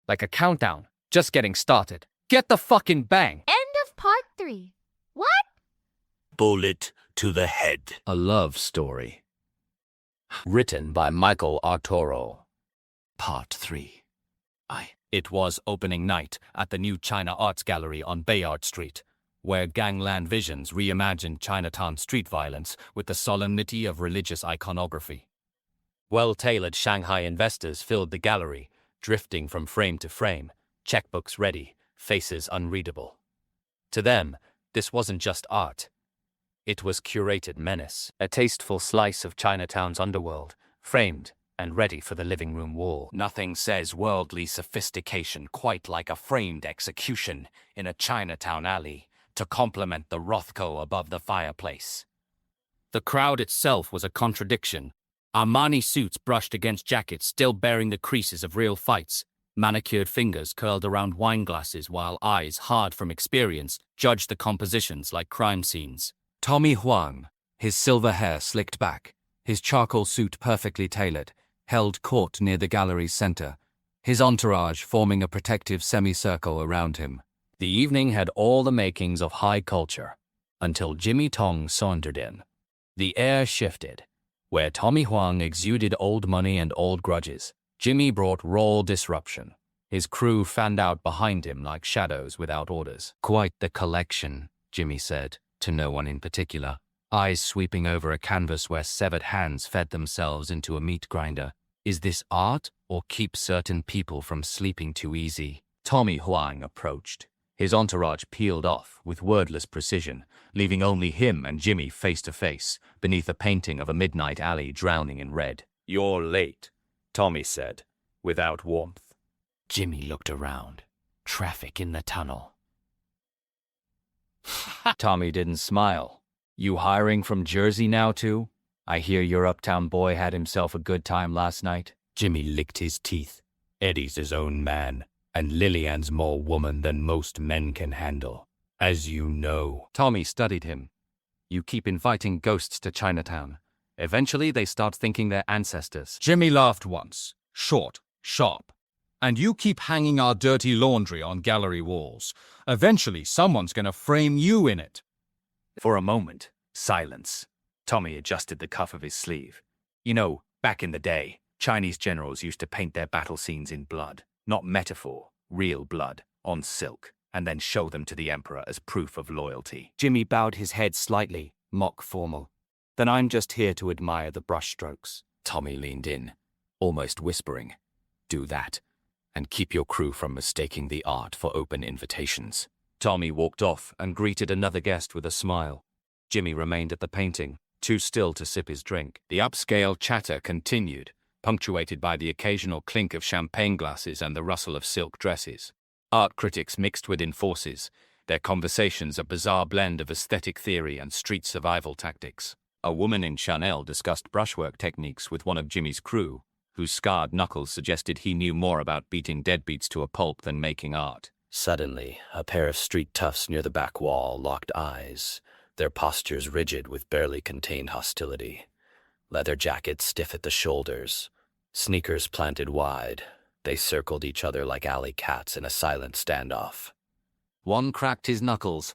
like a countdown, just getting started. Get the fucking bang! End of part 3. What? Bullet to the head. A love story. Written by Michael Arturo. Part 3. It was opening night at the new China Arts Gallery on Bayard Street, where Gangland Visions reimagined Chinatown street violence with the solemnity of religious iconography. Well-tailored Shanghai investors filled the gallery, drifting from frame to frame, checkbooks ready, faces unreadable. To them, this wasn't just art. It was curated menace, a tasteful slice of Chinatown's underworld, framed and ready for the living room wall. Nothing says worldly sophistication quite like a framed execution in a Chinatown alley to complement the Rothko above the fireplace. The crowd itself was a contradiction. Armani suits brushed against jackets still bearing the creases of real fights, manicured fingers curled around wine glasses while eyes, hard from experience, judged the compositions like crime scenes. Tommy Huang, his silver hair slicked back, his charcoal suit perfectly tailored, held court near the gallery's center, his entourage forming a protective semicircle around him. The evening had all the makings of high culture, until Jimmy Tong sauntered in. The air shifted. Where Tommy Huang exuded old money and old grudges, Jimmy brought raw disruption. His crew fanned out behind him like shadows without orders. Quite the collection, Jimmy said, to no one in particular, eyes sweeping over a canvas where severed hands fed themselves into a meat grinder. Is this art, or keep certain people from sleeping too easy? Tommy Huang approached. His entourage peeled off with wordless precision, leaving only him and Jimmy face to face, beneath a painting of a midnight alley drowning in red. You're late, Tommy said, without warmth. Jimmy looked around. Traffic in the tunnel. Tommy didn't smile. You hiring from Jersey now, too? I hear your uptown boy had himself a good time last night. Jimmy licked his teeth. Eddie's his own man, and Lillian's more woman than most men can handle, as you know. Tommy studied him. You keep inviting ghosts to Chinatown. Eventually they start thinking they're ancestors. Jimmy laughed once, short, sharp. And you keep hanging our dirty laundry on gallery walls. Eventually someone's gonna frame you in it. For a moment, silence. Tommy adjusted the cuff of his sleeve. You know, back in the day, Chinese generals used to paint their battle scenes in blood, not metaphor, real blood, on silk, and then show them to the emperor as proof of loyalty. Jimmy bowed his head slightly, mock formal. Then I'm just here to admire the brushstrokes. Tommy leaned in, almost whispering. Do that, and keep your crew from mistaking the art for open invitations. Tommy walked off and greeted another guest with a smile. Jimmy remained at the painting, too still to sip his drink. The upscale chatter continued, punctuated by the occasional clink of champagne glasses and the rustle of silk dresses. Art critics mixed within forces, their conversations a bizarre blend of aesthetic theory and street survival tactics. A woman in Chanel discussed brushwork techniques with one of Jimmy's crew, whose scarred knuckles suggested he knew more about beating deadbeats to a pulp than making art. Suddenly, a pair of street toughs near the back wall locked eyes, their postures rigid with barely contained hostility. Leather jackets stiff at the shoulders, sneakers planted wide. They circled each other like alley cats in a silent standoff. One cracked his knuckles.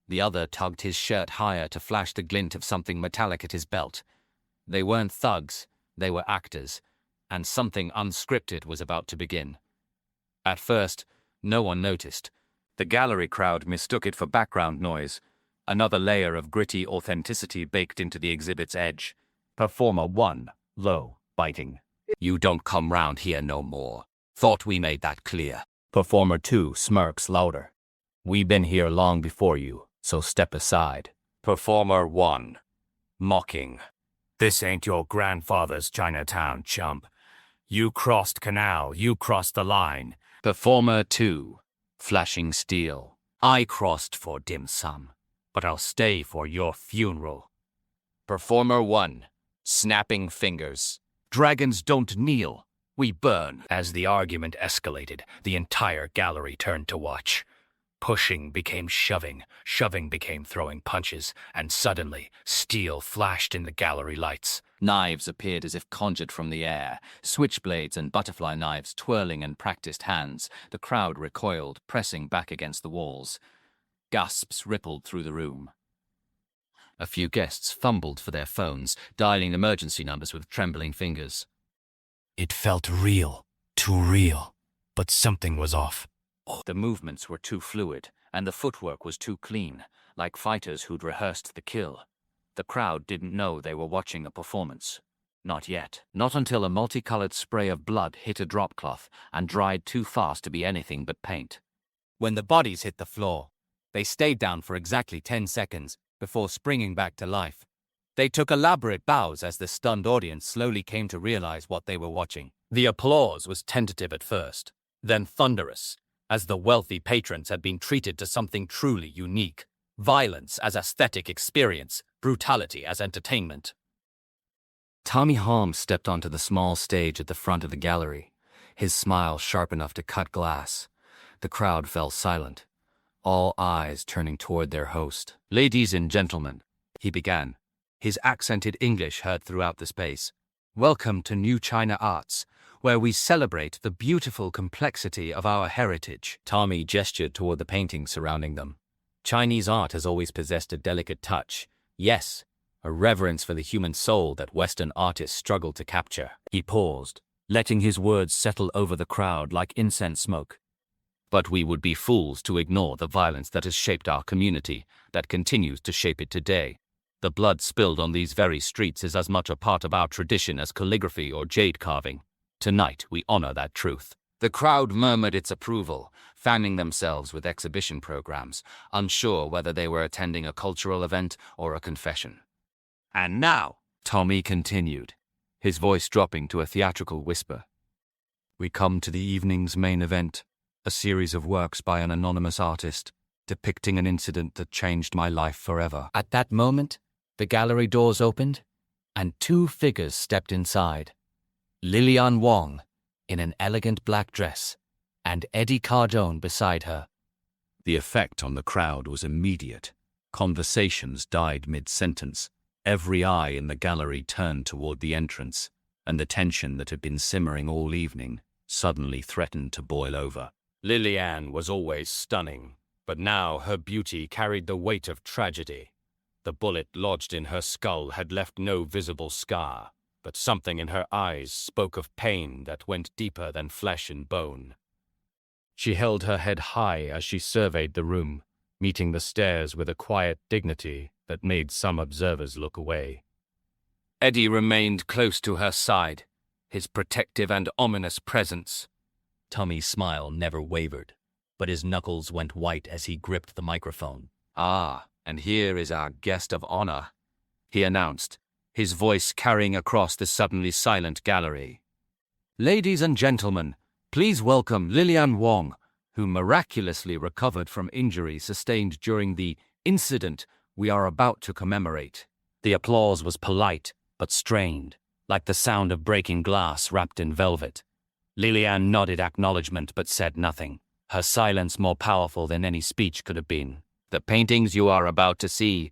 The other tugged his shirt higher to flash the glint of something metallic at his belt. They weren't thugs, they were actors, and something unscripted was about to begin. At first, no one noticed. The gallery crowd mistook it for background noise, another layer of gritty authenticity baked into the exhibit's edge. Performer 1, low, biting. You don't come round here no more. Thought we made that clear. Performer 2 smirks louder. We been here long before you, so step aside. Performer 1, mocking. This ain't your grandfather's Chinatown, chump. You crossed canal, you crossed the line. Performer 2, flashing steel. I crossed for dim sum, but I'll stay for your funeral. Performer 1, snapping fingers. Dragons don't kneel, we burn. As the argument escalated, the entire gallery turned to watch. Pushing became shoving, shoving became throwing punches, and suddenly, steel flashed in the gallery lights. Knives appeared as if conjured from the air, switchblades and butterfly knives twirling in practiced hands. The crowd recoiled, pressing back against the walls. Gasps rippled through the room. A few guests fumbled for their phones, dialing emergency numbers with trembling fingers. It felt real, too real, but something was off. The movements were too fluid, and the footwork was too clean, like fighters who'd rehearsed the kill. The crowd didn't know they were watching a performance. Not yet. Not until a multicolored spray of blood hit a drop cloth and dried too fast to be anything but paint. When the bodies hit the floor, they stayed down for exactly 10 seconds before springing back to life. They took elaborate bows as the stunned audience slowly came to realize what they were watching. The applause was tentative at first, then thunderous, as the wealthy patrons had been treated to something truly unique. Violence as aesthetic experience, brutality as entertainment. Tommy Holmes stepped onto the small stage at the front of the gallery, his smile sharp enough to cut glass. The crowd fell silent, all eyes turning toward their host. "Ladies and gentlemen," he began, his accented English heard throughout the space. "Welcome to New China Arts, where we celebrate the beautiful complexity of our heritage." Tommy gestured toward the paintings surrounding them. Chinese art has always possessed a delicate touch. Yes, a reverence for the human soul that Western artists struggle to capture. He paused, letting his words settle over the crowd like incense smoke. But we would be fools to ignore the violence that has shaped our community, that continues to shape it today. The blood spilled on these very streets is as much a part of our tradition as calligraphy or jade carving. Tonight we honor that truth. The crowd murmured its approval, fanning themselves with exhibition programs, unsure whether they were attending a cultural event or a confession. "And now," Tommy continued, his voice dropping to a theatrical whisper, "we come to the evening's main event, a series of works by an anonymous artist, depicting an incident that changed my life forever." At that moment, the gallery doors opened, and two figures stepped inside. Lilian Wong, in an elegant black dress, and Eddie Cardone beside her. The effect on the crowd was immediate. Conversations died mid-sentence. Every eye in the gallery turned toward the entrance, and the tension that had been simmering all evening suddenly threatened to boil over. Lilian was always stunning, but now her beauty carried the weight of tragedy. The bullet lodged in her skull had left no visible scar, but something in her eyes spoke of pain that went deeper than flesh and bone. She held her head high as she surveyed the room, meeting the stares with a quiet dignity that made some observers look away. Eddie remained close to her side, his protective and ominous presence. Tommy's smile never wavered, but his knuckles went white as he gripped the microphone. "Ah, and here is our guest of honor," he announced, his voice carrying across the suddenly silent gallery. "Ladies and gentlemen, please welcome Lilian Wong, who miraculously recovered from injuries sustained during the incident we are about to commemorate." The applause was polite, but strained, like the sound of breaking glass wrapped in velvet. Lilian nodded acknowledgement but said nothing, her silence more powerful than any speech could have been. "The paintings you are about to see,"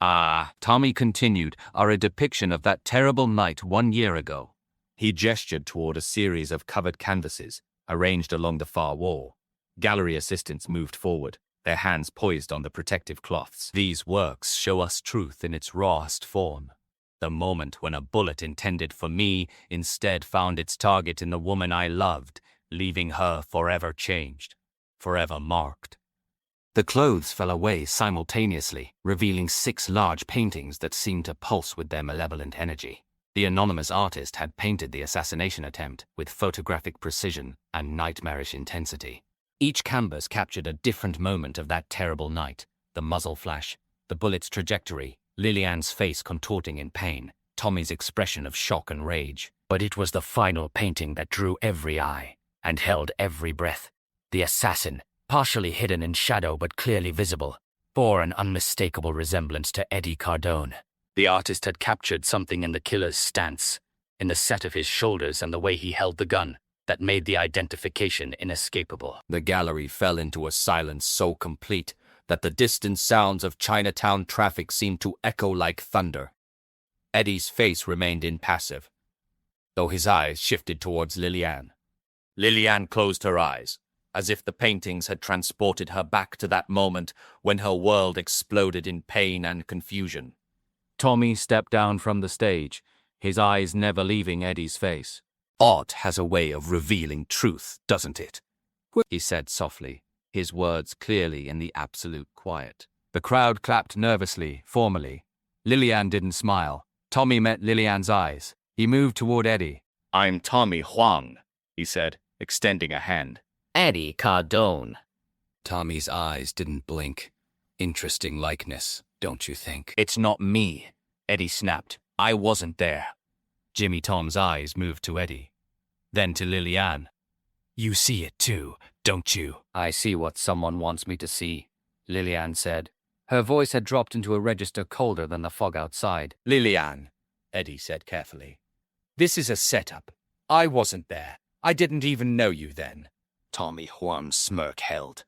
Tommy continued, "are a depiction of that terrible night 1 year ago." He gestured toward a series of covered canvases, arranged along the far wall. Gallery assistants moved forward, their hands poised on the protective cloths. "These works show us truth in its rawest form. The moment when a bullet intended for me instead found its target in the woman I loved, leaving her forever changed, forever marked." The clothes fell away simultaneously, revealing 6 large paintings that seemed to pulse with their malevolent energy. The anonymous artist had painted the assassination attempt with photographic precision and nightmarish intensity. Each canvas captured a different moment of that terrible night: the muzzle flash, the bullet's trajectory, Lilian's face contorting in pain, Tommy's expression of shock and rage. But it was the final painting that drew every eye and held every breath. The assassin, partially hidden in shadow but clearly visible, bore an unmistakable resemblance to Eddie Cardone. The artist had captured something in the killer's stance, in the set of his shoulders and the way he held the gun, that made the identification inescapable. The gallery fell into a silence so complete that the distant sounds of Chinatown traffic seemed to echo like thunder. Eddie's face remained impassive, though his eyes shifted towards Liliane. Liliane closed her eyes, as if the paintings had transported her back to that moment when her world exploded in pain and confusion. Tommy stepped down from the stage, his eyes never leaving Eddie's face. "Art has a way of revealing truth, doesn't it?" he said softly, his words clearly in the absolute quiet. The crowd clapped nervously, formally. Liliane didn't smile. Tommy met Liliane's eyes. He moved toward Eddie. "I'm Tommy Huang," he said, extending a hand. Eddie Cardone. Tommy's eyes didn't blink. Interesting likeness, don't you think? "It's not me," Eddie snapped. "I wasn't there." Jimmy Tom's eyes moved to Eddie, then to Liliane. "You see it too, don't you?" "I see what someone wants me to see," Liliane said. Her voice had dropped into a register colder than the fog outside. "Liliane," Eddie said carefully, "this is a setup. I wasn't there. I didn't even know you then." Tommy Huang's smirk held.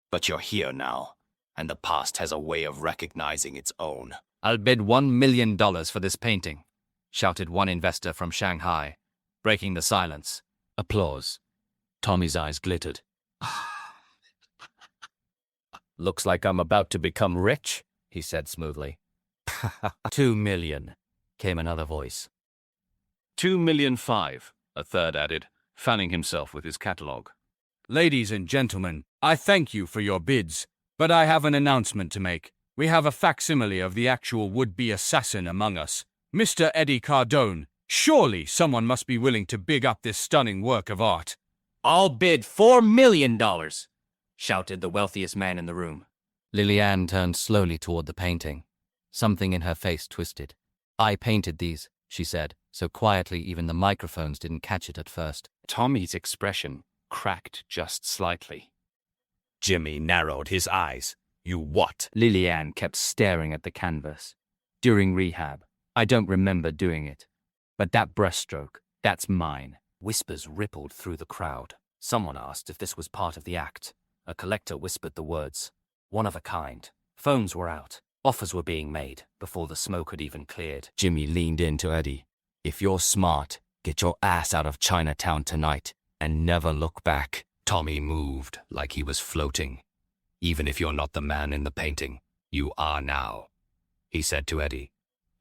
"But you're here now, and the past has a way of recognizing its own." "I'll bid $1 million for this painting," shouted one investor from Shanghai, breaking the silence. Applause. Tommy's eyes glittered. "Looks like I'm about to become rich," he said smoothly. $2 million, came another voice. $2,000,005, a third added, fanning himself with his catalogue. Ladies and gentlemen, I thank you for your bids, but I have an announcement to make. We have a facsimile of the actual would-be assassin among us, Mr. Eddie Cardone. Surely someone must be willing to big up this stunning work of art. "I'll bid $4 million, shouted the wealthiest man in the room. Liliane turned slowly toward the painting. Something in her face twisted. "I painted these," she said, so quietly even the microphones didn't catch it at first. Tommy's expression cracked just slightly. Jimmy narrowed his eyes. "You what?" Liliane kept staring at the canvas. "During rehab. I don't remember doing it. But that brushstroke, that's mine." Whispers rippled through the crowd. Someone asked if this was part of the act. A collector whispered the words. One of a kind. Phones were out. Offers were being made before the smoke had even cleared. Jimmy leaned in to Eddie. "If you're smart, get your ass out of Chinatown tonight and never look back." Tommy moved like he was floating. "Even if you're not the man in the painting, you are now," he said to Eddie.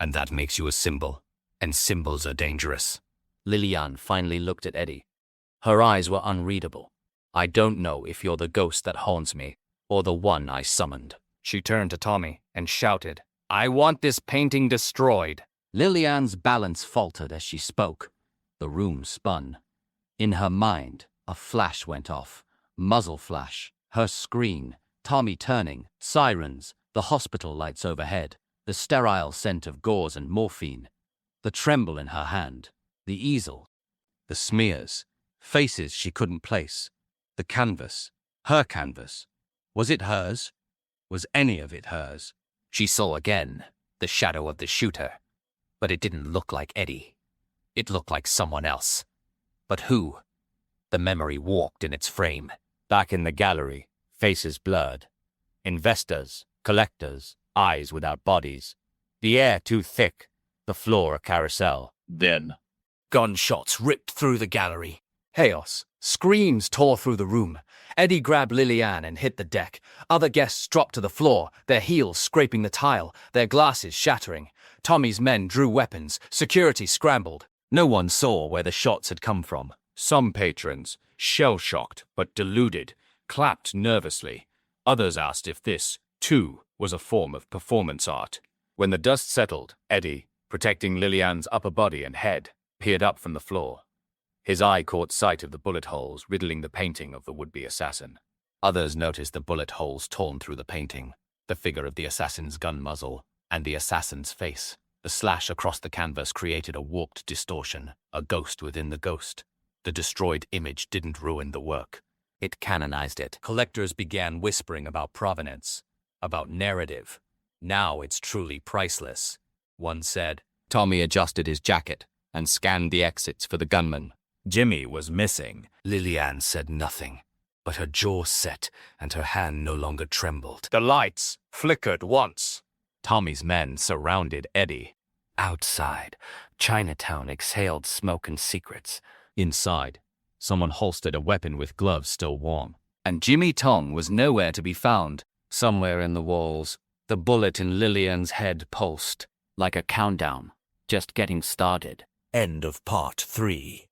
"And that makes you a symbol, and symbols are dangerous." Liliane finally looked at Eddie. Her eyes were unreadable. "I don't know if you're the ghost that haunts me, or the one I summoned." She turned to Tommy and shouted, "I want this painting destroyed." Liliane's balance faltered as she spoke. The room spun. In her mind, a flash went off. Muzzle flash, her screen, Tommy turning, sirens, the hospital lights overhead, the sterile scent of gauze and morphine, the tremble in her hand, the easel, the smears, faces she couldn't place, the canvas, her canvas. Was it hers? Was any of it hers? She saw again the shadow of the shooter, but it didn't look like Eddie. It looked like someone else. But who? The memory walked in its frame. Back in the gallery, faces blurred. Investors, collectors, eyes without bodies. The air too thick, the floor a carousel. Then, gunshots ripped through the gallery. Chaos. Screams tore through the room. Eddie grabbed Liliane and hit the deck. Other guests dropped to the floor, their heels scraping the tile, their glasses shattering. Tommy's men drew weapons. Security scrambled. No one saw where the shots had come from. Some patrons, shell-shocked but deluded, clapped nervously. Others asked if this, too, was a form of performance art. When the dust settled, Eddie, protecting Liliane's upper body and head, peered up from the floor. His eye caught sight of the bullet holes riddling the painting of the would-be assassin. Others noticed the bullet holes torn through the painting, the figure of the assassin's gun muzzle, and the assassin's face. The slash across the canvas created a warped distortion, a ghost within the ghost. The destroyed image didn't ruin the work. It canonized it. Collectors began whispering about provenance, about narrative. Now it's truly priceless, one said. Tommy adjusted his jacket and scanned the exits for the gunman. Jimmy was missing. Liliane said nothing, but her jaw set and her hand no longer trembled. The lights flickered once. Tommy's men surrounded Eddie. Outside, Chinatown exhaled smoke and secrets. Inside, someone holstered a weapon with gloves still warm. And Jimmy Tong was nowhere to be found. Somewhere in the walls, the bullet in Lillian's head pulsed, like a countdown, just getting started. End of part 3.